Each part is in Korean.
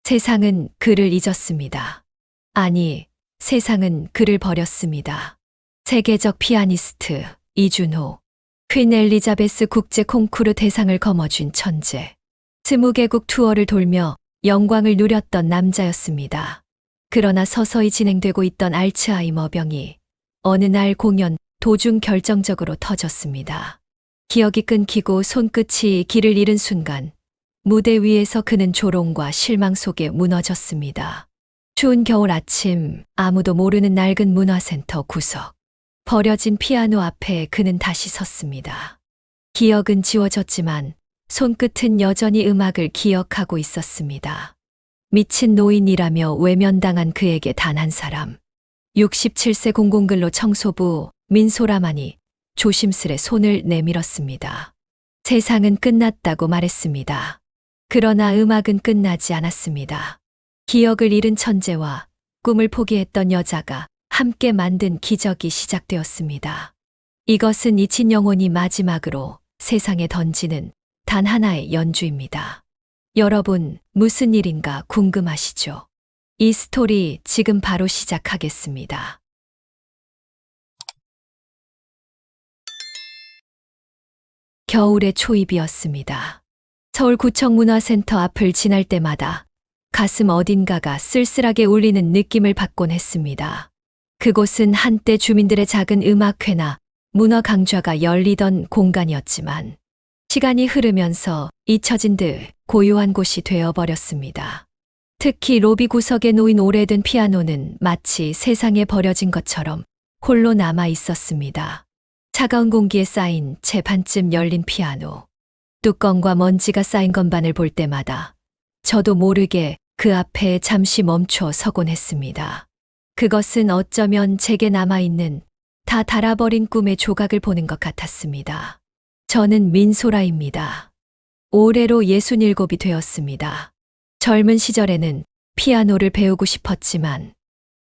세상은 그를 잊었습니다. 아니, 세상은 그를 버렸습니다. 세계적 피아니스트 이준호, 퀸 엘리자베스 국제 콩쿠르 대상을 거머쥔 천재. 20개국 투어를 돌며 영광을 누렸던 남자였습니다. 그러나 서서히 진행되고 있던 알츠하이머병이 어느 날 공연 도중 결정적으로 터졌습니다. 기억이 끊기고 손끝이 길을 잃은 순간 무대 위에서 그는 조롱과 실망 속에 무너졌습니다. 추운 겨울 아침, 아무도 모르는 낡은 문화센터 구석. 버려진 피아노 앞에 그는 다시 섰습니다. 기억은 지워졌지만 손끝은 여전히 음악을 기억하고 있었습니다. 미친 노인이라며 외면당한 그에게 단 한 사람. 67세 공공근로 청소부 민소라만이 조심스레 손을 내밀었습니다. 세상은 끝났다고 말했습니다. 그러나 음악은 끝나지 않았습니다. 기억을 잃은 천재와 꿈을 포기했던 여자가 함께 만든 기적이 시작되었습니다. 이것은 잊힌 영혼이 마지막으로 세상에 던지는 단 하나의 연주입니다. 여러분, 무슨 일인가 궁금하시죠? 이 스토리 지금 바로 시작하겠습니다. 겨울의 초입이었습니다. 서울구청 문화센터 앞을 지날 때마다 가슴 어딘가가 쓸쓸하게 울리는 느낌을 받곤 했습니다. 그곳은 한때 주민들의 작은 음악회나 문화 강좌가 열리던 공간이었지만 시간이 흐르면서 잊혀진 듯 고요한 곳이 되어버렸습니다. 특히 로비 구석에 놓인 오래된 피아노는 마치 세상에 버려진 것처럼 홀로 남아 있었습니다. 차가운 공기에 쌓인 채 반쯤 열린 피아노. 뚜껑과 먼지가 쌓인 건반을 볼 때마다 저도 모르게 그 앞에 잠시 멈춰 서곤 했습니다. 그것은 어쩌면 제게 남아있는 다 닳아버린 꿈의 조각을 보는 것 같았습니다. 저는 민소라입니다. 올해로 67이 되었습니다. 젊은 시절에는 피아노를 배우고 싶었지만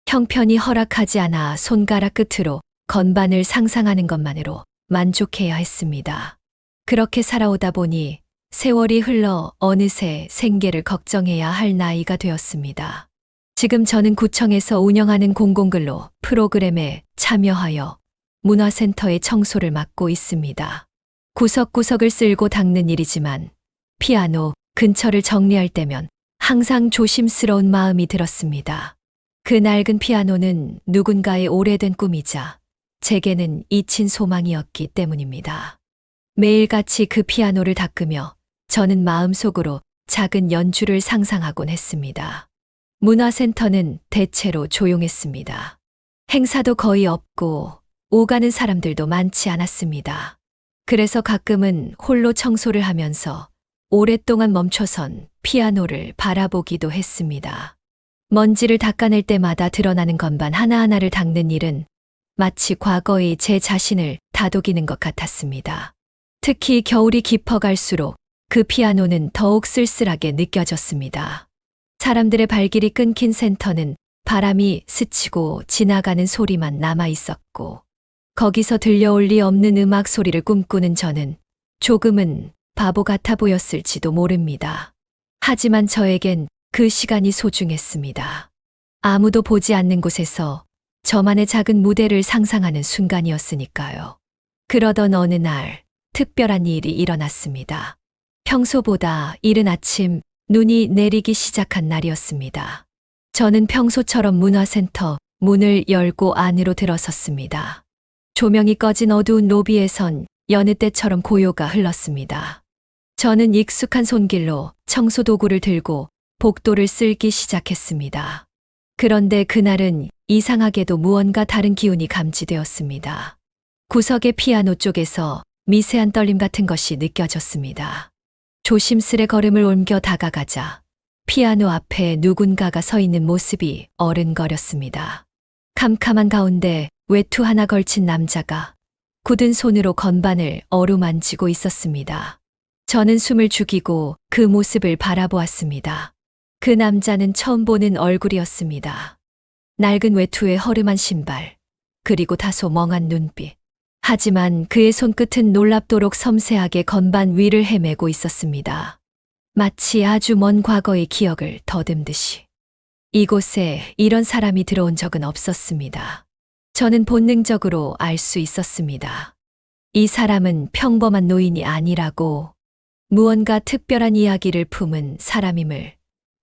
형편이 허락하지 않아 손가락 끝으로 건반을 상상하는 것만으로 만족해야 했습니다. 그렇게 살아오다 보니 세월이 흘러 어느새 생계를 걱정해야 할 나이가 되었습니다. 지금 저는 구청에서 운영하는 공공근로 프로그램에 참여하여 문화센터의 청소를 맡고 있습니다. 구석구석을 쓸고 닦는 일이지만 피아노 근처를 정리할 때면 항상 조심스러운 마음이 들었습니다. 그 낡은 피아노는 누군가의 오래된 꿈이자 제게는 잊힌 소망이었기 때문입니다. 매일같이 그 피아노를 닦으며 저는 마음속으로 작은 연주를 상상하곤 했습니다. 문화센터는 대체로 조용했습니다. 행사도 거의 없고 오가는 사람들도 많지 않았습니다. 그래서 가끔은 홀로 청소를 하면서 오랫동안 멈춰선 피아노를 바라보기도 했습니다. 먼지를 닦아낼 때마다 드러나는 건반 하나하나를 닦는 일은 마치 과거의 제 자신을 다독이는 것 같았습니다. 특히 겨울이 깊어갈수록 그 피아노는 더욱 쓸쓸하게 느껴졌습니다. 사람들의 발길이 끊긴 센터는 바람이 스치고 지나가는 소리만 남아 있었고 거기서 들려올 리 없는 음악 소리를 꿈꾸는 저는 조금은 바보 같아 보였을지도 모릅니다. 하지만 저에겐 그 시간이 소중했습니다. 아무도 보지 않는 곳에서 저만의 작은 무대를 상상하는 순간이었으니까요. 그러던 어느 날 특별한 일이 일어났습니다. 평소보다 이른 아침 눈이 내리기 시작한 날이었습니다. 저는 평소처럼 문화센터 문을 열고 안으로 들어섰습니다. 조명이 꺼진 어두운 로비에선 여느 때처럼 고요가 흘렀습니다. 저는 익숙한 손길로 청소 도구를 들고 복도를 쓸기 시작했습니다. 그런데 그날은 이상하게도 무언가 다른 기운이 감지되었습니다. 구석의 피아노 쪽에서 미세한 떨림 같은 것이 느껴졌습니다. 조심스레 걸음을 옮겨 다가가자 피아노 앞에 누군가가 서 있는 모습이 어른거렸습니다. 캄캄한 가운데 외투 하나 걸친 남자가 굳은 손으로 건반을 어루만지고 있었습니다. 저는 숨을 죽이고 그 모습을 바라보았습니다. 그 남자는 처음 보는 얼굴이었습니다. 낡은 외투에 허름한 신발, 그리고 다소 멍한 눈빛. 하지만 그의 손끝은 놀랍도록 섬세하게 건반 위를 헤매고 있었습니다. 마치 아주 먼 과거의 기억을 더듬듯이. 이곳에 이런 사람이 들어온 적은 없었습니다. 저는 본능적으로 알 수 있었습니다. 이 사람은 평범한 노인이 아니라고, 무언가 특별한 이야기를 품은 사람임을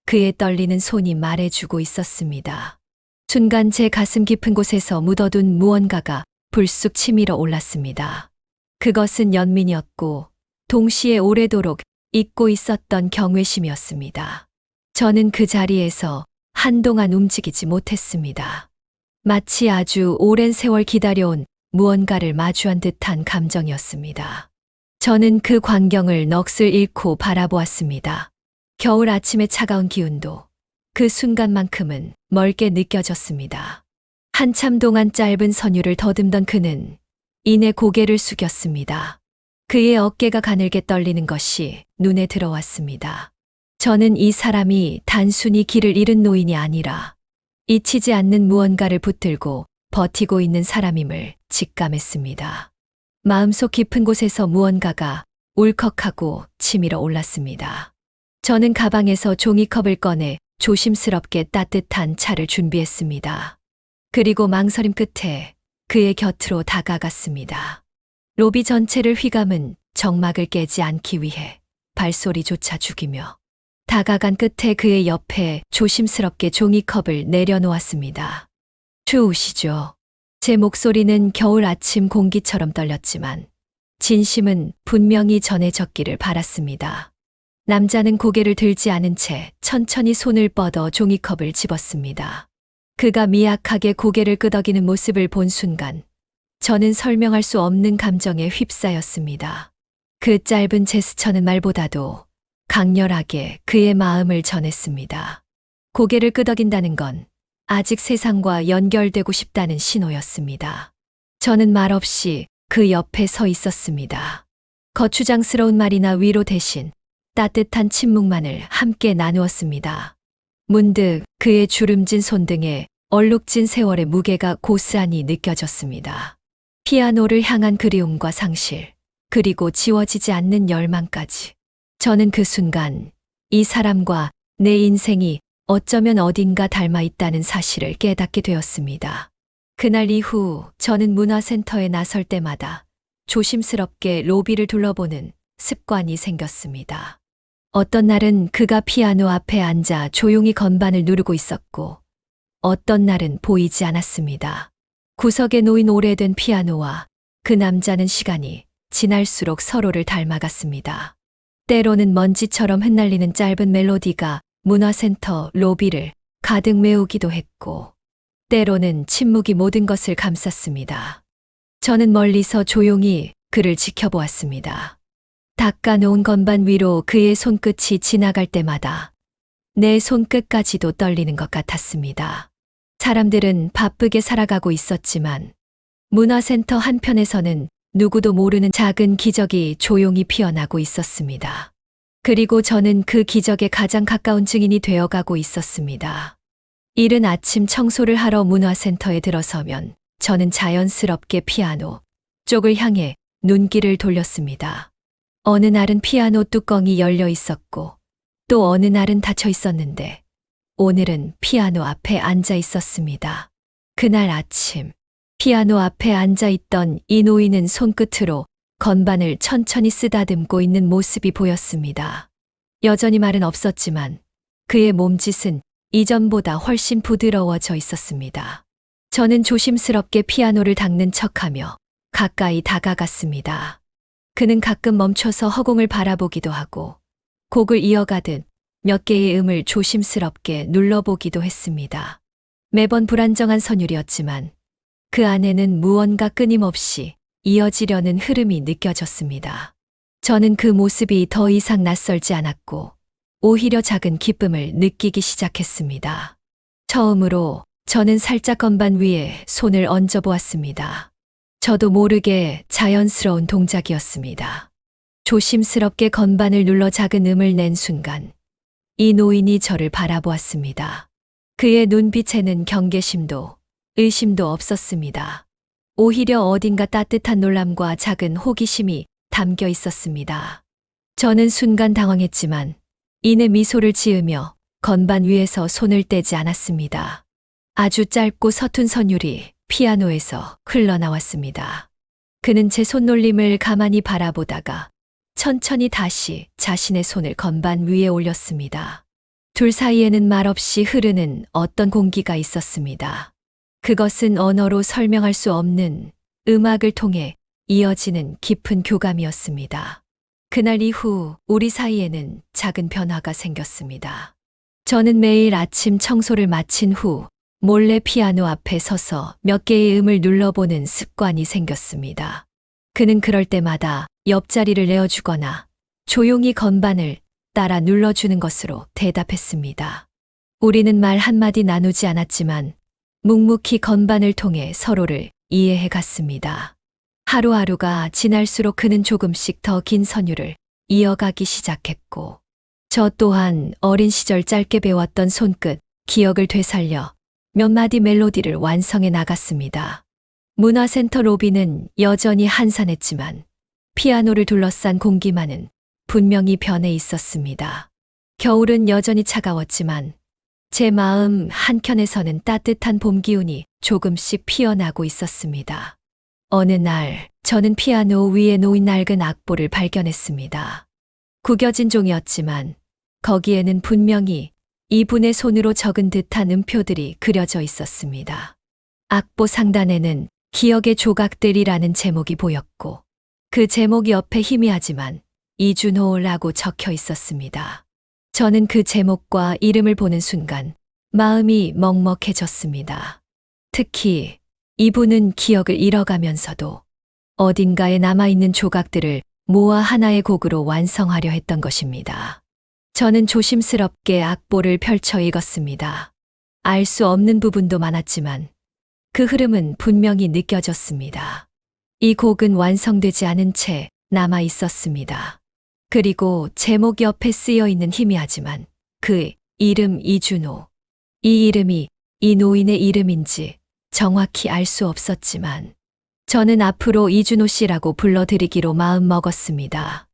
그의 떨리는 손이 말해주고 있었습니다. 순간 제 가슴 깊은 곳에서 묻어둔 무언가가 불쑥 치밀어 올랐습니다. 그것은 연민이었고 동시에 오래도록 잊고 있었던 경외심이었습니다. 저는 그 자리에서 한동안 움직이지 못했습니다. 마치 아주 오랜 세월 기다려온 무언가를 마주한 듯한 감정이었습니다. 저는 그 광경을 넋을 잃고 바라보았습니다. 겨울 아침의 차가운 기운도 그 순간만큼은 멀게 느껴졌습니다. 한참 동안 짧은 선율을 더듬던 그는 이내 고개를 숙였습니다. 그의 어깨가 가늘게 떨리는 것이 눈에 들어왔습니다. 저는 이 사람이 단순히 길을 잃은 노인이 아니라 잊히지 않는 무언가를 붙들고 버티고 있는 사람임을 직감했습니다. 마음속 깊은 곳에서 무언가가 울컥하고 치밀어 올랐습니다. 저는 가방에서 종이컵을 꺼내 조심스럽게 따뜻한 차를 준비했습니다. 그리고 망설임 끝에 그의 곁으로 다가갔습니다. 로비 전체를 휘감은 정막을 깨지 않기 위해 발소리조차 죽이며 다가간 끝에 그의 옆에 조심스럽게 종이컵을 내려놓았습니다. 추우시죠? 제 목소리는 겨울 아침 공기처럼 떨렸지만 진심은 분명히 전해졌기를 바랐습니다. 남자는 고개를 들지 않은 채 천천히 손을 뻗어 종이컵을 집었습니다. 그가 미약하게 고개를 끄덕이는 모습을 본 순간 저는 설명할 수 없는 감정에 휩싸였습니다. 그 짧은 제스처는 말보다도 강렬하게 그의 마음을 전했습니다. 고개를 끄덕인다는 건 아직 세상과 연결되고 싶다는 신호였습니다. 저는 말없이 그 옆에 서 있었습니다. 거추장스러운 말이나 위로 대신 따뜻한 침묵만을 함께 나누었습니다. 문득 그의 주름진 손등에 얼룩진 세월의 무게가 고스란히 느껴졌습니다. 피아노를 향한 그리움과 상실, 그리고 지워지지 않는 열망까지. 저는 그 순간 이 사람과 내 인생이 어쩌면 어딘가 닮아 있다는 사실을 깨닫게 되었습니다. 그날 이후 저는 문화센터에 나설 때마다 조심스럽게 로비를 둘러보는 습관이 생겼습니다. 어떤 날은 그가 피아노 앞에 앉아 조용히 건반을 누르고 있었고, 어떤 날은 보이지 않았습니다. 구석에 놓인 오래된 피아노와 그 남자는 시간이 지날수록 서로를 닮아갔습니다. 때로는 먼지처럼 흩날리는 짧은 멜로디가 문화센터 로비를 가득 메우기도 했고, 때로는 침묵이 모든 것을 감쌌습니다. 저는 멀리서 조용히 그를 지켜보았습니다. 닦아놓은 건반 위로 그의 손끝이 지나갈 때마다 내 손끝까지도 떨리는 것 같았습니다. 사람들은 바쁘게 살아가고 있었지만 문화센터 한편에서는 누구도 모르는 작은 기적이 조용히 피어나고 있었습니다. 그리고 저는 그 기적에 가장 가까운 증인이 되어가고 있었습니다. 이른 아침 청소를 하러 문화센터에 들어서면 저는 자연스럽게 피아노 쪽을 향해 눈길을 돌렸습니다. 어느 날은 피아노 뚜껑이 열려 있었고 또 어느 날은 닫혀 있었는데 오늘은 피아노 앞에 앉아 있었습니다. 그날 아침 피아노 앞에 앉아 있던 이 노인은 손끝으로 건반을 천천히 쓰다듬고 있는 모습이 보였습니다. 여전히 말은 없었지만 그의 몸짓은 이전보다 훨씬 부드러워져 있었습니다. 저는 조심스럽게 피아노를 닦는 척하며 가까이 다가갔습니다. 그는 가끔 멈춰서 허공을 바라보기도 하고 곡을 이어가듯 몇 개의 음을 조심스럽게 눌러보기도 했습니다. 매번 불안정한 선율이었지만 그 안에는 무언가 끊임없이 이어지려는 흐름이 느껴졌습니다. 저는 그 모습이 더 이상 낯설지 않았고 오히려 작은 기쁨을 느끼기 시작했습니다. 처음으로 저는 살짝 건반 위에 손을 얹어보았습니다. 저도 모르게 자연스러운 동작이었습니다. 조심스럽게 건반을 눌러 작은 음을 낸 순간 이 노인이 저를 바라보았습니다. 그의 눈빛에는 경계심도 의심도 없었습니다. 오히려 어딘가 따뜻한 놀람과 작은 호기심이 담겨 있었습니다. 저는 순간 당황했지만 이내 미소를 지으며 건반 위에서 손을 떼지 않았습니다. 아주 짧고 서툰 선율이 피아노에서 흘러나왔습니다. 그는 제 손놀림을 가만히 바라보다가 천천히 다시 자신의 손을 건반 위에 올렸습니다. 둘 사이에는 말없이 흐르는 어떤 공기가 있었습니다. 그것은 언어로 설명할 수 없는 음악을 통해 이어지는 깊은 교감이었습니다. 그날 이후 우리 사이에는 작은 변화가 생겼습니다. 저는 매일 아침 청소를 마친 후 몰래 피아노 앞에 서서 몇 개의 음을 눌러보는 습관이 생겼습니다. 그는 그럴 때마다 옆자리를 내어주거나 조용히 건반을 따라 눌러주는 것으로 대답했습니다. 우리는 말 한마디 나누지 않았지만 묵묵히 건반을 통해 서로를 이해해 갔습니다. 하루하루가 지날수록 그는 조금씩 더 긴 선율을 이어가기 시작했고, 저 또한 어린 시절 짧게 배웠던 손끝, 기억을 되살려 몇 마디 멜로디를 완성해 나갔습니다. 문화센터 로비는 여전히 한산했지만 피아노를 둘러싼 공기만은 분명히 변해 있었습니다. 겨울은 여전히 차가웠지만 제 마음 한켠에서는 따뜻한 봄 기운이 조금씩 피어나고 있었습니다. 어느 날 저는 피아노 위에 놓인 낡은 악보를 발견했습니다. 구겨진 종이었지만 거기에는 분명히 이분의 손으로 적은 듯한 음표들이 그려져 있었습니다. 악보 상단에는 기억의 조각들이라는 제목이 보였고 그 제목 옆에 희미하지만 이준호라고 적혀 있었습니다. 저는 그 제목과 이름을 보는 순간 마음이 먹먹해졌습니다. 특히 이분은 기억을 잃어가면서도 어딘가에 남아있는 조각들을 모아 하나의 곡으로 완성하려 했던 것입니다. 저는 조심스럽게 악보를 펼쳐 읽었습니다. 알 수 없는 부분도 많았지만 그 흐름은 분명히 느껴졌습니다. 이 곡은 완성되지 않은 채 남아 있었습니다. 그리고 제목 옆에 쓰여 있는 희미하지만 그 이름 이준호. 이 이름이 이 노인의 이름인지 정확히 알 수 없었지만 저는 앞으로 이준호 씨라고 불러드리기로 마음먹었습니다.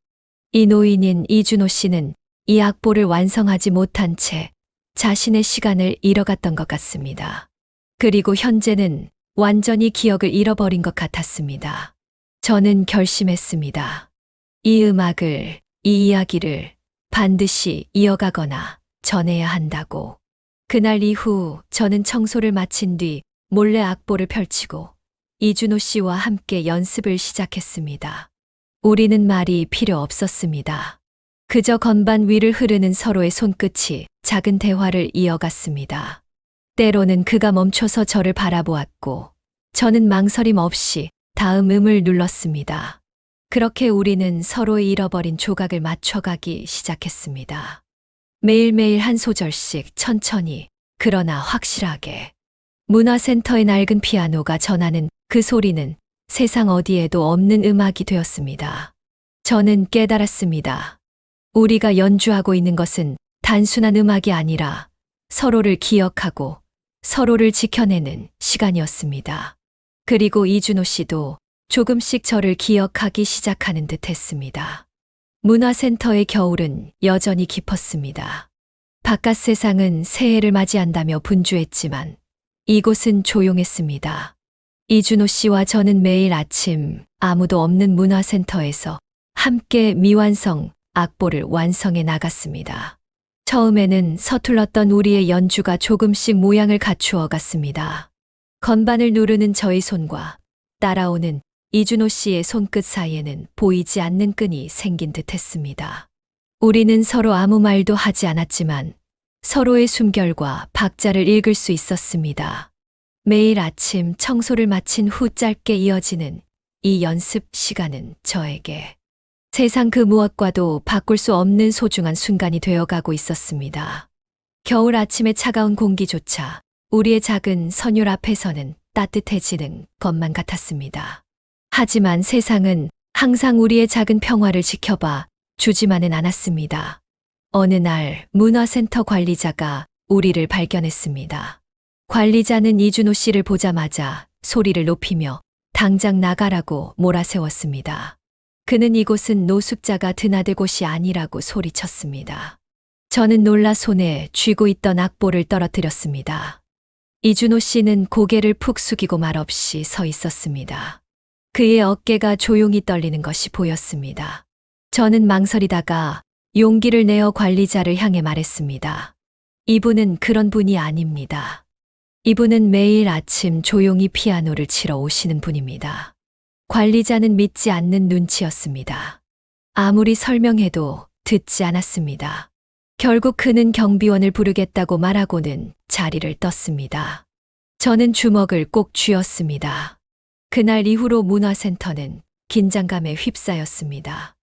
이 노인인 이준호 씨는 이 악보를 완성하지 못한 채 자신의 시간을 잃어갔던 것 같습니다. 그리고 현재는 완전히 기억을 잃어버린 것 같았습니다. 저는 결심했습니다. 이 음악을, 이 이야기를 반드시 이어가거나 전해야 한다고. 그날 이후 저는 청소를 마친 뒤 몰래 악보를 펼치고 이준호 씨와 함께 연습을 시작했습니다. 우리는 말이 필요 없었습니다. 그저 건반 위를 흐르는 서로의 손끝이 작은 대화를 이어갔습니다. 때로는 그가 멈춰서 저를 바라보았고 저는 망설임 없이 다음 음을 눌렀습니다. 그렇게 우리는 서로의 잃어버린 조각을 맞춰가기 시작했습니다. 매일매일 한 소절씩 천천히 그러나 확실하게. 문화센터의 낡은 피아노가 전하는 그 소리는 세상 어디에도 없는 음악이 되었습니다. 저는 깨달았습니다. 우리가 연주하고 있는 것은 단순한 음악이 아니라 서로를 기억하고 서로를 지켜내는 시간이었습니다. 그리고 이준호 씨도 조금씩 저를 기억하기 시작하는 듯 했습니다. 문화센터의 겨울은 여전히 깊었습니다. 바깥 세상은 새해를 맞이한다며 분주했지만 이곳은 조용했습니다. 이준호 씨와 저는 매일 아침 아무도 없는 문화센터에서 함께 미완성 악보를 완성해 나갔습니다. 처음에는 서툴렀던 우리의 연주가 조금씩 모양을 갖추어 갔습니다. 건반을 누르는 저의 손과 따라오는 이준호 씨의 손끝 사이에는 보이지 않는 끈이 생긴 듯 했습니다. 우리는 서로 아무 말도 하지 않았지만 서로의 숨결과 박자를 읽을 수 있었습니다. 매일 아침 청소를 마친 후 짧게 이어지는 이 연습 시간은 저에게 세상 그 무엇과도 바꿀 수 없는 소중한 순간이 되어가고 있었습니다. 겨울 아침의 차가운 공기조차 우리의 작은 선율 앞에서는 따뜻해지는 것만 같았습니다. 하지만 세상은 항상 우리의 작은 평화를 지켜봐 주지만은 않았습니다. 어느 날 문화센터 관리자가 우리를 발견했습니다. 관리자는 이준호 씨를 보자마자 소리를 높이며 당장 나가라고 몰아세웠습니다. 그는 이곳은 노숙자가 드나들 곳이 아니라고 소리쳤습니다. 저는 놀라 손에 쥐고 있던 악보를 떨어뜨렸습니다. 이준호 씨는 고개를 푹 숙이고 말없이 서 있었습니다. 그의 어깨가 조용히 떨리는 것이 보였습니다. 저는 망설이다가 용기를 내어 관리자를 향해 말했습니다. 이분은 그런 분이 아닙니다. 이분은 매일 아침 조용히 피아노를 치러 오시는 분입니다. 관리자는 믿지 않는 눈치였습니다. 아무리 설명해도 듣지 않았습니다. 결국 그는 경비원을 부르겠다고 말하고는 자리를 떴습니다. 저는 주먹을 꼭 쥐었습니다. 그날 이후로 문화센터는 긴장감에 휩싸였습니다.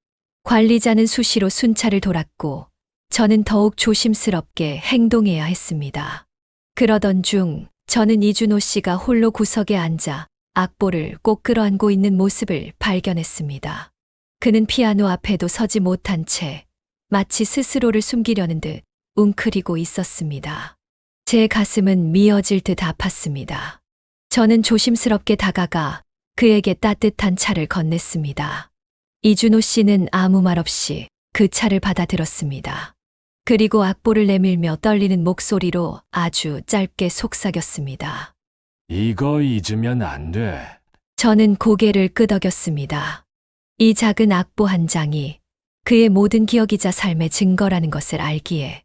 관리자는 수시로 순찰을 돌았고 저는 더욱 조심스럽게 행동해야 했습니다. 그러던 중 저는 이준호 씨가 홀로 구석에 앉아 악보를 꼭 끌어안고 있는 모습을 발견했습니다. 그는 피아노 앞에도 서지 못한 채 마치 스스로를 숨기려는 듯 웅크리고 있었습니다. 제 가슴은 미어질 듯 아팠습니다. 저는 조심스럽게 다가가 그에게 따뜻한 차를 건넸습니다. 이준호 씨는 아무 말 없이 그 차를 받아들었습니다. 그리고 악보를 내밀며 떨리는 목소리로 아주 짧게 속삭였습니다. 이거 잊으면 안 돼. 저는 고개를 끄덕였습니다. 이 작은 악보 한 장이 그의 모든 기억이자 삶의 증거라는 것을 알기에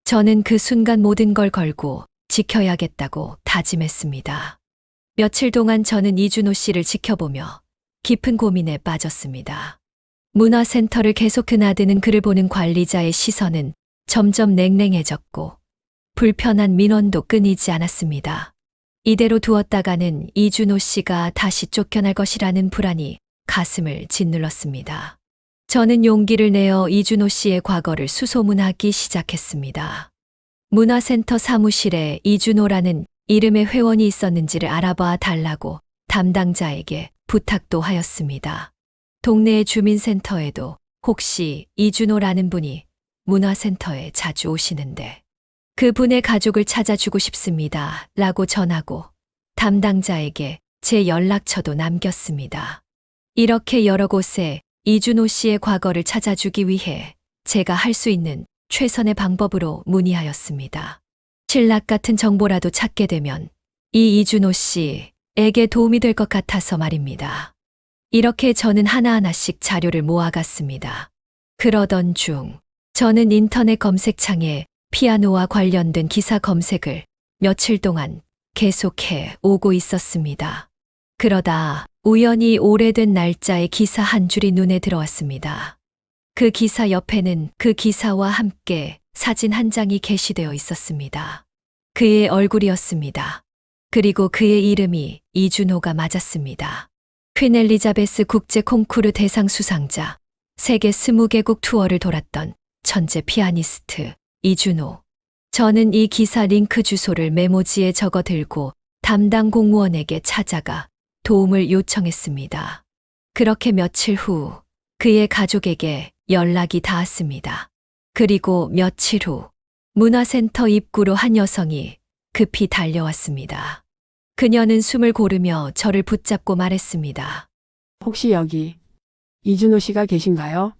저는 그 순간 모든 걸 걸고 지켜야겠다고 다짐했습니다. 며칠 동안 저는 이준호 씨를 지켜보며 깊은 고민에 빠졌습니다. 문화센터를 계속 드나드는 그를 보는 관리자의 시선은 점점 냉랭해졌고 불편한 민원도 끊이지 않았습니다. 이대로 두었다가는 이준호 씨가 다시 쫓겨날 것이라는 불안이 가슴을 짓눌렀습니다. 저는 용기를 내어 이준호 씨의 과거를 수소문하기 시작했습니다. 문화센터 사무실에 이준호라는 이름의 회원이 있었는지를 알아봐 달라고 담당자에게 부탁도 하였습니다. 동네의 주민센터에도 혹시 이준호라는 분이 문화센터에 자주 오시는데 그분의 가족을 찾아주고 싶습니다. 라고 전하고 담당자에게 제 연락처도 남겼습니다. 이렇게 여러 곳에 이준호 씨의 과거를 찾아주기 위해 제가 할 수 있는 최선의 방법으로 문의하였습니다. 신락 같은 정보라도 찾게 되면 이 이준호 씨에게 도움이 될 것 같아서 말입니다. 이렇게 저는 하나하나씩 자료를 모아갔습니다. 그러던 중 저는 인터넷 검색창에 피아노와 관련된 기사 검색을 며칠 동안 계속해 오고 있었습니다. 그러다 우연히 오래된 날짜의 기사 한 줄이 눈에 들어왔습니다. 그 기사 옆에는 그 기사와 함께 사진 한 장이 게시되어 있었습니다. 그의 얼굴이었습니다. 그리고 그의 이름이 이준호가 맞았습니다. 퀸 엘리자베스 국제 콩쿠르 대상 수상자, 세계 20개국 투어를 돌았던 천재 피아니스트 이준호. 저는 이 기사 링크 주소를 메모지에 적어 들고 담당 공무원에게 찾아가 도움을 요청했습니다. 그렇게 며칠 후 그의 가족에게 연락이 닿았습니다. 그리고 며칠 후 문화센터 입구로 한 여성이 급히 달려왔습니다. 그녀는 숨을 고르며 저를 붙잡고 말했습니다. 혹시 여기 이준호 씨가 계신가요?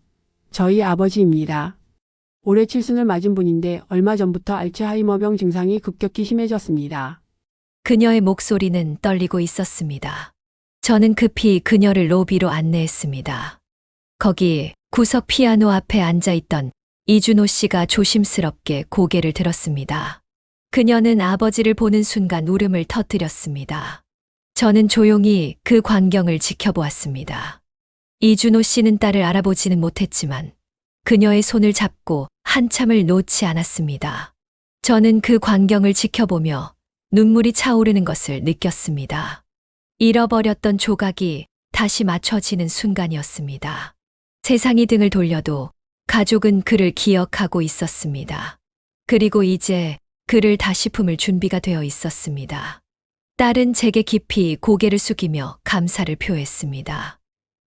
저희 아버지입니다. 올해 칠순을 맞은 분인데 얼마 전부터 알츠하이머병 증상이 급격히 심해졌습니다. 그녀의 목소리는 떨리고 있었습니다. 저는 급히 그녀를 로비로 안내했습니다. 거기 구석 피아노 앞에 앉아있던 이준호 씨가 조심스럽게 고개를 들었습니다. 그녀는 아버지를 보는 순간 울음을 터뜨렸습니다. 저는 조용히 그 광경을 지켜보았습니다. 이준호 씨는 딸을 알아보지는 못했지만 그녀의 손을 잡고 한참을 놓지 않았습니다. 저는 그 광경을 지켜보며 눈물이 차오르는 것을 느꼈습니다. 잃어버렸던 조각이 다시 맞춰지는 순간이었습니다. 세상이 등을 돌려도 가족은 그를 기억하고 있었습니다. 그리고 이제 그를 다시 품을 준비가 되어 있었습니다. 딸은 제게 깊이 고개를 숙이며 감사를 표했습니다.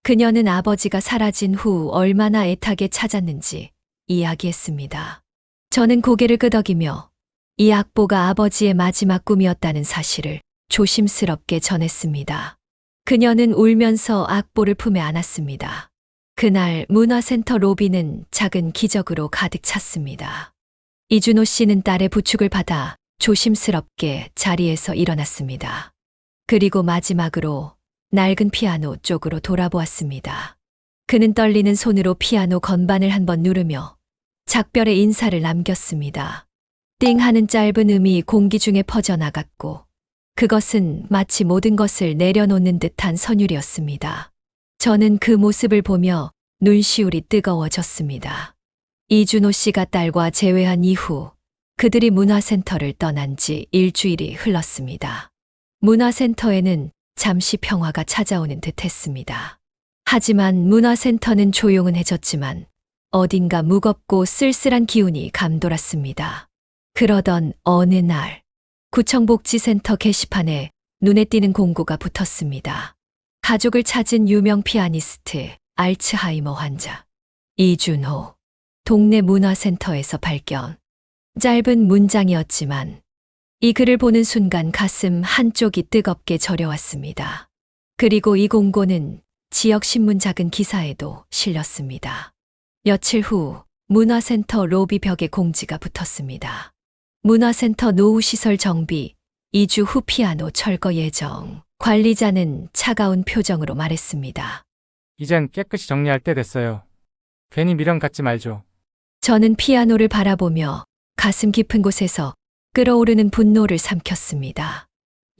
그녀는 아버지가 사라진 후 얼마나 애타게 찾았는지 이야기했습니다. 저는 고개를 끄덕이며 이 악보가 아버지의 마지막 꿈이었다는 사실을 조심스럽게 전했습니다. 그녀는 울면서 악보를 품에 안았습니다. 그날 문화센터 로비는 작은 기적으로 가득 찼습니다. 이준호 씨는 딸의 부축을 받아 조심스럽게 자리에서 일어났습니다. 그리고 마지막으로 낡은 피아노 쪽으로 돌아보았습니다. 그는 떨리는 손으로 피아노 건반을 한번 누르며 작별의 인사를 남겼습니다. 띵 하는 짧은 음이 공기 중에 퍼져나갔고 그것은 마치 모든 것을 내려놓는 듯한 선율이었습니다. 저는 그 모습을 보며 눈시울이 뜨거워졌습니다. 이준호 씨가 딸과 재회한 이후 그들이 문화센터를 떠난 지 일주일이 흘렀습니다. 문화센터에는 잠시 평화가 찾아오는 듯 했습니다. 하지만 문화센터는 조용해졌지만 어딘가 무겁고 쓸쓸한 기운이 감돌았습니다. 그러던 어느 날 구청복지센터 게시판에 눈에 띄는 공고가 붙었습니다. 가족을 찾은 유명 피아니스트 알츠하이머 환자 이준호 동네 문화센터에서 발견. 짧은 문장이었지만 이 글을 보는 순간 가슴 한쪽이 뜨겁게 저려왔습니다. 그리고 이 공고는 지역신문 작은 기사에도 실렸습니다. 며칠 후 문화센터 로비 벽에 공지가 붙었습니다. 문화센터 노후시설 정비, 2주 후 피아노 철거 예정. 관리자는 차가운 표정으로 말했습니다. 이젠 깨끗이 정리할 때 됐어요. 괜히 미련 갖지 말죠. 저는 피아노를 바라보며 가슴 깊은 곳에서 끓어오르는 분노를 삼켰습니다.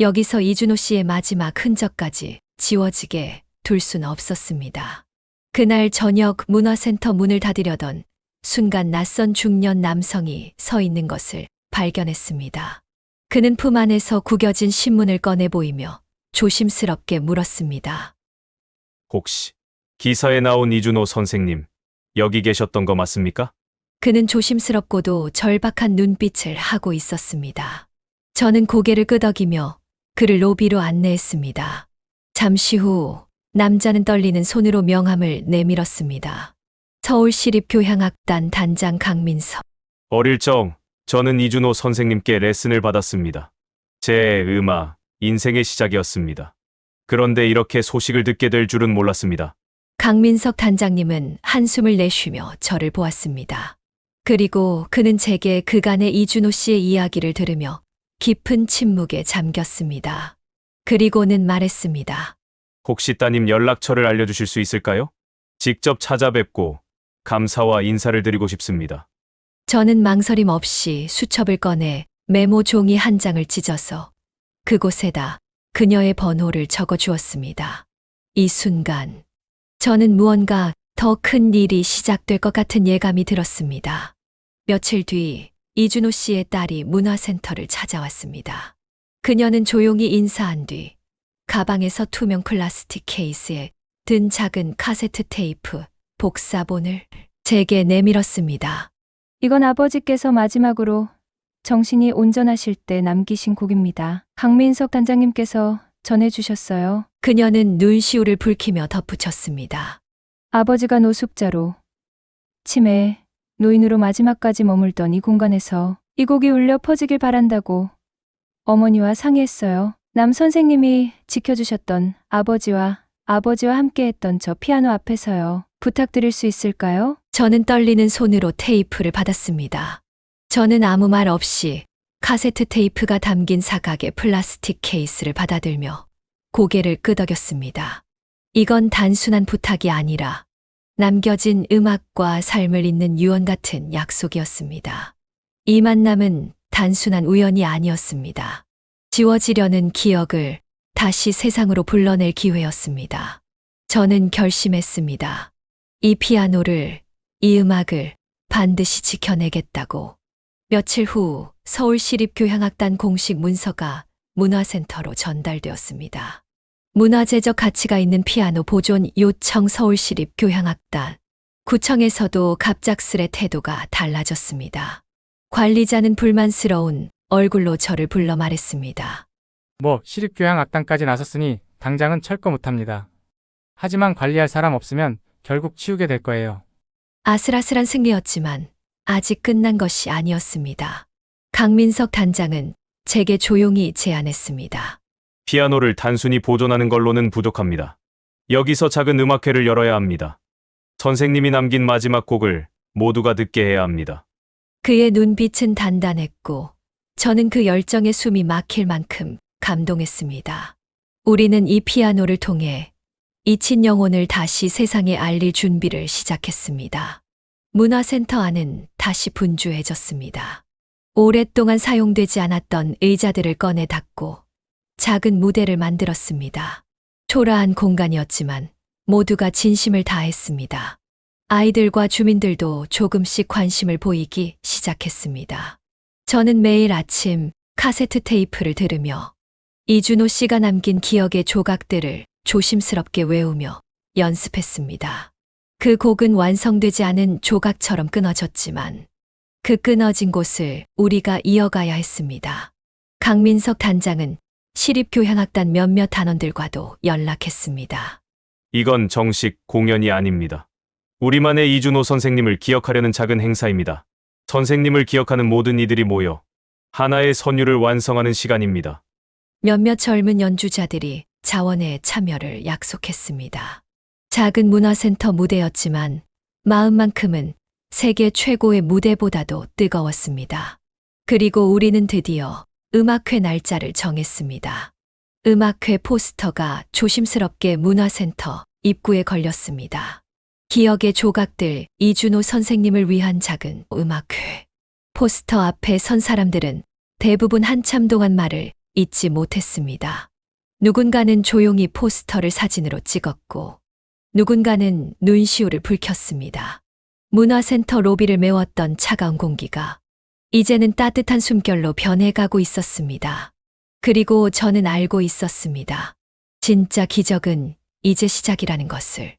여기서 이준호 씨의 마지막 흔적까지 지워지게 둘 수는 없었습니다. 그날 저녁 문화센터 문을 닫으려던 순간 낯선 중년 남성이 서 있는 것을 발견했습니다. 그는 품 안에서 구겨진 신문을 꺼내 보이며 조심스럽게 물었습니다. 혹시 기사에 나온 이준호 선생님 여기 계셨던 거 맞습니까? 그는 조심스럽고도 절박한 눈빛을 하고 있었습니다. 저는 고개를 끄덕이며 그를 로비로 안내했습니다. 잠시 후 남자는 떨리는 손으로 명함을 내밀었습니다. 서울시립교향악단 단장 강민석. 어릴 적 저는 이준호 선생님께 레슨을 받았습니다. 제 음악, 인생의 시작이었습니다. 그런데 이렇게 소식을 듣게 될 줄은 몰랐습니다. 강민석 단장님은 한숨을 내쉬며 저를 보았습니다. 그리고 그는 제게 그간의 이준호 씨의 이야기를 들으며 깊은 침묵에 잠겼습니다. 그리고는 말했습니다. 혹시 따님 연락처를 알려주실 수 있을까요? 직접 찾아뵙고 감사와 인사를 드리고 싶습니다. 저는 망설임 없이 수첩을 꺼내 메모 종이 한 장을 찢어서 그곳에다 그녀의 번호를 적어 주었습니다. 이 순간 저는 무언가 더 큰 일이 시작될 것 같은 예감이 들었습니다. 며칠 뒤 이준호 씨의 딸이 문화센터를 찾아왔습니다. 그녀는 조용히 인사한 뒤 가방에서 투명 플라스틱 케이스에 든 작은 카세트 테이프, 복사본을 제게 내밀었습니다. 이건 아버지께서 마지막으로 정신이 온전하실 때 남기신 곡입니다. 강민석 단장님께서 전해주셨어요. 그녀는 눈시울을 붉히며 덧붙였습니다. 아버지가 노숙자로 치매, 노인으로 마지막까지 머물던 이 공간에서 이 곡이 울려 퍼지길 바란다고 어머니와 상의했어요. 남 선생님이 지켜주셨던 아버지와 함께했던 저 피아노 앞에서요. 부탁드릴 수 있을까요? 저는 떨리는 손으로 테이프를 받았습니다. 저는 아무 말 없이 카세트 테이프가 담긴 사각의 플라스틱 케이스를 받아들며 고개를 끄덕였습니다. 이건 단순한 부탁이 아니라 남겨진 음악과 삶을 잇는 유언 같은 약속이었습니다. 이 만남은 단순한 우연이 아니었습니다. 지워지려는 기억을 다시 세상으로 불러낼 기회였습니다. 저는 결심했습니다. 이 피아노를, 이 음악을 반드시 지켜내겠다고. 며칠 후 서울시립교향악단 공식 문서가 문화센터로 전달되었습니다. 문화재적 가치가 있는 피아노 보존 요청 서울시립교향악단. 구청에서도 갑작스레 태도가 달라졌습니다. 관리자는 불만스러운 얼굴로 저를 불러 말했습니다. 시립교향악단까지 나섰으니 당장은 철거 못합니다. 하지만 관리할 사람 없으면 결국 치우게 될 거예요. 아슬아슬한 승리였지만 아직 끝난 것이 아니었습니다. 강민석 단장은 제게 조용히 제안했습니다. 피아노를 단순히 보존하는 걸로는 부족합니다. 여기서 작은 음악회를 열어야 합니다. 선생님이 남긴 마지막 곡을 모두가 듣게 해야 합니다. 그의 눈빛은 단단했고 저는 그 열정에 숨이 막힐 만큼 감동했습니다. 우리는 이 피아노를 통해 잊힌 영혼을 다시 세상에 알릴 준비를 시작했습니다. 문화센터 안은 다시 분주해졌습니다. 오랫동안 사용되지 않았던 의자들을 꺼내 닦고 작은 무대를 만들었습니다. 초라한 공간이었지만 모두가 진심을 다했습니다. 아이들과 주민들도 조금씩 관심을 보이기 시작했습니다. 저는 매일 아침 카세트 테이프를 들으며 이준호 씨가 남긴 기억의 조각들을 조심스럽게 외우며 연습했습니다. 그 곡은 완성되지 않은 조각처럼 끊어졌지만 그 끊어진 곳을 우리가 이어가야 했습니다. 강민석 단장은 시립교향악단 몇몇 단원들과도 연락했습니다. 이건 정식 공연이 아닙니다. 우리만의 이준호 선생님을 기억하려는 작은 행사입니다. 선생님을 기억하는 모든 이들이 모여 하나의 선율을 완성하는 시간입니다. 몇몇 젊은 연주자들이 자원의 참여를 약속했습니다. 작은 문화센터 무대였지만 마음만큼은 세계 최고의 무대보다도 뜨거웠습니다. 그리고 우리는 드디어 음악회 날짜를 정했습니다. 음악회 포스터가 조심스럽게 문화센터 입구에 걸렸습니다. 기억의 조각들, 이준호 선생님을 위한 작은 음악회. 포스터 앞에 선 사람들은 대부분 한참 동안 말을 잊지 못했습니다. 누군가는 조용히 포스터를 사진으로 찍었고 누군가는 눈시울을 붉혔습니다. 문화센터 로비를 메웠던 차가운 공기가 이제는 따뜻한 숨결로 변해가고 있었습니다. 그리고 저는 알고 있었습니다. 진짜 기적은 이제 시작이라는 것을.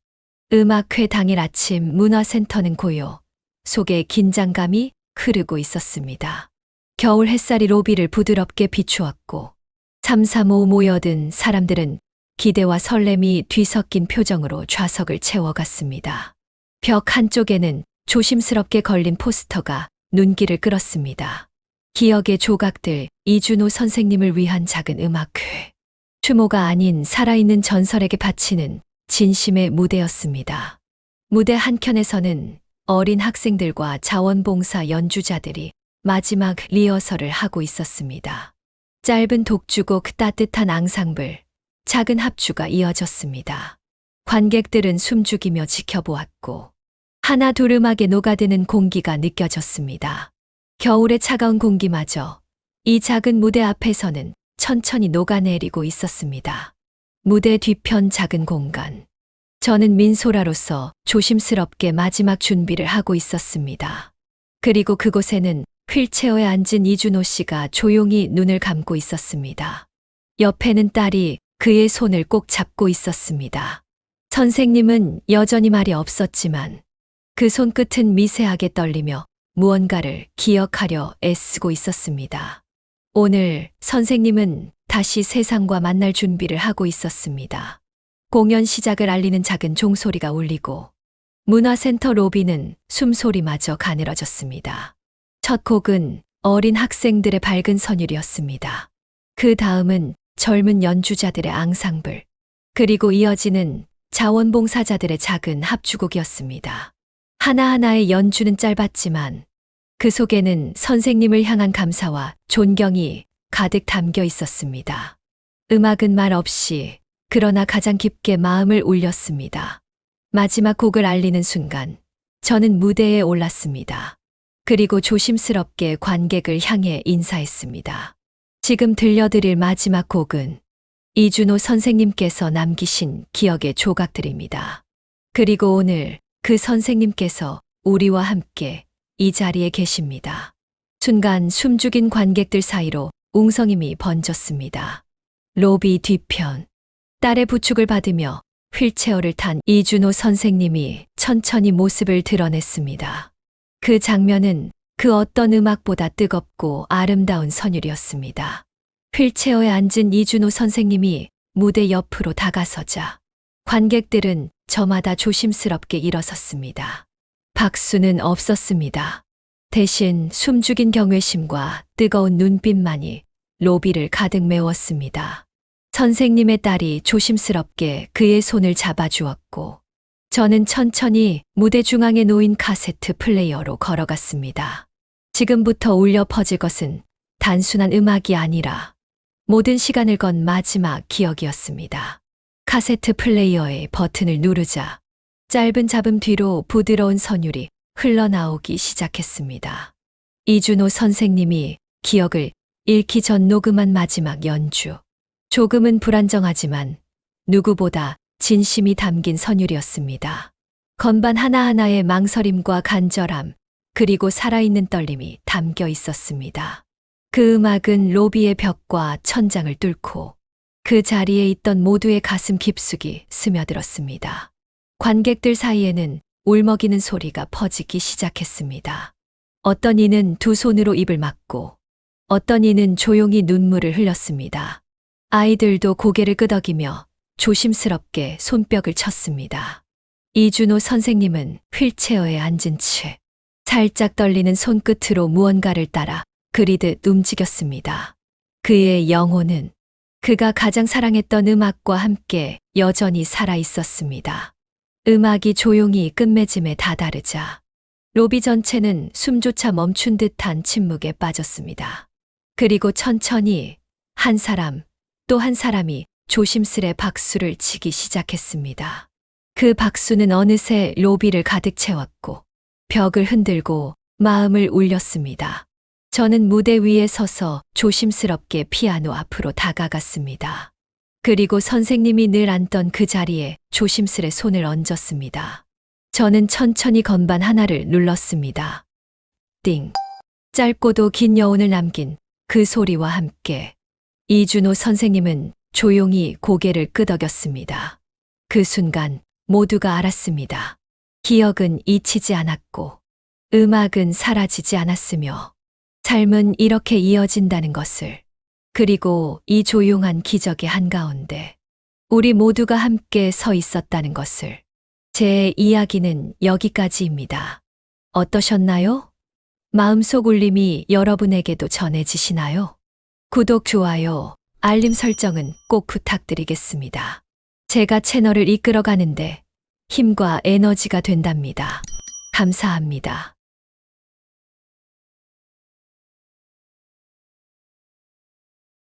음악회 당일 아침 문화센터는 고요 속에 긴장감이 흐르고 있었습니다. 겨울 햇살이 로비를 부드럽게 비추었고 335 모여든 사람들은 기대와 설렘이 뒤섞인 표정으로 좌석을 채워갔습니다. 벽 한쪽에는 조심스럽게 걸린 포스터가 눈길을 끌었습니다. 기억의 조각들, 이준호 선생님을 위한 작은 음악회. 추모가 아닌 살아있는 전설에게 바치는 진심의 무대였습니다. 무대 한켠에서는 어린 학생들과 자원봉사 연주자들이 마지막 리허설을 하고 있었습니다. 짧은 독주곡, 따뜻한 앙상블, 작은 합주가 이어졌습니다. 관객들은 숨죽이며 지켜보았고 하나둘 음악에 녹아드는 공기가 느껴졌습니다. 겨울의 차가운 공기마저 이 작은 무대 앞에서는 천천히 녹아내리고 있었습니다. 무대 뒤편 작은 공간. 저는 민소라로서 조심스럽게 마지막 준비를 하고 있었습니다. 그리고 그곳에는 휠체어에 앉은 이준호 씨가 조용히 눈을 감고 있었습니다. 옆에는 딸이 그의 손을 꼭 잡고 있었습니다. 선생님은 여전히 말이 없었지만 그 손끝은 미세하게 떨리며 무언가를 기억하려 애쓰고 있었습니다. 오늘 선생님은 다시 세상과 만날 준비를 하고 있었습니다. 공연 시작을 알리는 작은 종소리가 울리고 문화센터 로비는 숨소리마저 가늘어졌습니다. 첫 곡은 어린 학생들의 밝은 선율이었습니다. 그 다음은 젊은 연주자들의 앙상블, 그리고 이어지는 자원봉사자들의 작은 합주곡이었습니다. 하나하나의 연주는 짧았지만 그 속에는 선생님을 향한 감사와 존경이 가득 담겨 있었습니다. 음악은 말 없이 그러나 가장 깊게 마음을 울렸습니다. 마지막 곡을 알리는 순간 저는 무대에 올랐습니다. 그리고 조심스럽게 관객을 향해 인사했습니다. 지금 들려드릴 마지막 곡은 이준호 선생님께서 남기신 기억의 조각들입니다. 그리고 오늘 그 선생님께서 우리와 함께 이 자리에 계십니다. 순간 숨죽인 관객들 사이로 웅성임이 번졌습니다. 로비 뒤편. 딸의 부축을 받으며 휠체어를 탄 이준호 선생님이 천천히 모습을 드러냈습니다. 그 장면은 그 어떤 음악보다 뜨겁고 아름다운 선율이었습니다. 휠체어에 앉은 이준호 선생님이 무대 옆으로 다가서자 관객들은 저마다 조심스럽게 일어섰습니다. 박수는 없었습니다. 대신 숨죽인 경외심과 뜨거운 눈빛만이 로비를 가득 메웠습니다. 선생님의 딸이 조심스럽게 그의 손을 잡아주었고 저는 천천히 무대 중앙에 놓인 카세트 플레이어로 걸어갔습니다. 지금부터 울려 퍼질 것은 단순한 음악이 아니라 모든 시간을 건 마지막 기억이었습니다. 카세트 플레이어의 버튼을 누르자 짧은 잡음 뒤로 부드러운 선율이 흘러나오기 시작했습니다. 이준호 선생님이 기억을 잃기 전 녹음한 마지막 연주. 조금은 불안정하지만 누구보다 진심이 담긴 선율이었습니다. 건반 하나하나에 망설임과 간절함, 그리고 살아있는 떨림이 담겨 있었습니다. 그 음악은 로비의 벽과 천장을 뚫고 그 자리에 있던 모두의 가슴 깊숙이 스며들었습니다. 관객들 사이에는 울먹이는 소리가 퍼지기 시작했습니다. 어떤 이는 두 손으로 입을 막고 어떤 이는 조용히 눈물을 흘렸습니다. 아이들도 고개를 끄덕이며 조심스럽게 손뼉을 쳤습니다. 이준호 선생님은 휠체어에 앉은 채 살짝 떨리는 손끝으로 무언가를 따라 그리듯 움직였습니다. 그의 영혼은 그가 가장 사랑했던 음악과 함께 여전히 살아 있었습니다. 음악이 조용히 끝맺음에 다다르자 로비 전체는 숨조차 멈춘 듯한 침묵에 빠졌습니다. 그리고 천천히 한 사람 또 한 사람이 조심스레 박수를 치기 시작했습니다. 그 박수는 어느새 로비를 가득 채웠고 벽을 흔들고 마음을 울렸습니다. 저는 무대 위에 서서 조심스럽게 피아노 앞으로 다가갔습니다. 그리고 선생님이 늘 앉던 그 자리에 조심스레 손을 얹었습니다. 저는 천천히 건반 하나를 눌렀습니다. 띵! 짧고도 긴 여운을 남긴 그 소리와 함께 이준호 선생님은 조용히 고개를 끄덕였습니다. 그 순간 모두가 알았습니다. 기억은 잊히지 않았고 음악은 사라지지 않았으며 삶은 이렇게 이어진다는 것을, 그리고 이 조용한 기적의 한가운데 우리 모두가 함께 서 있었다는 것을. 제 이야기는 여기까지입니다. 어떠셨나요? 마음속 울림이 여러분에게도 전해지시나요? 구독, 좋아요, 알림 설정은 꼭 부탁드리겠습니다. 제가 채널을 이끌어가는데 힘과 에너지가 된답니다. 감사합니다.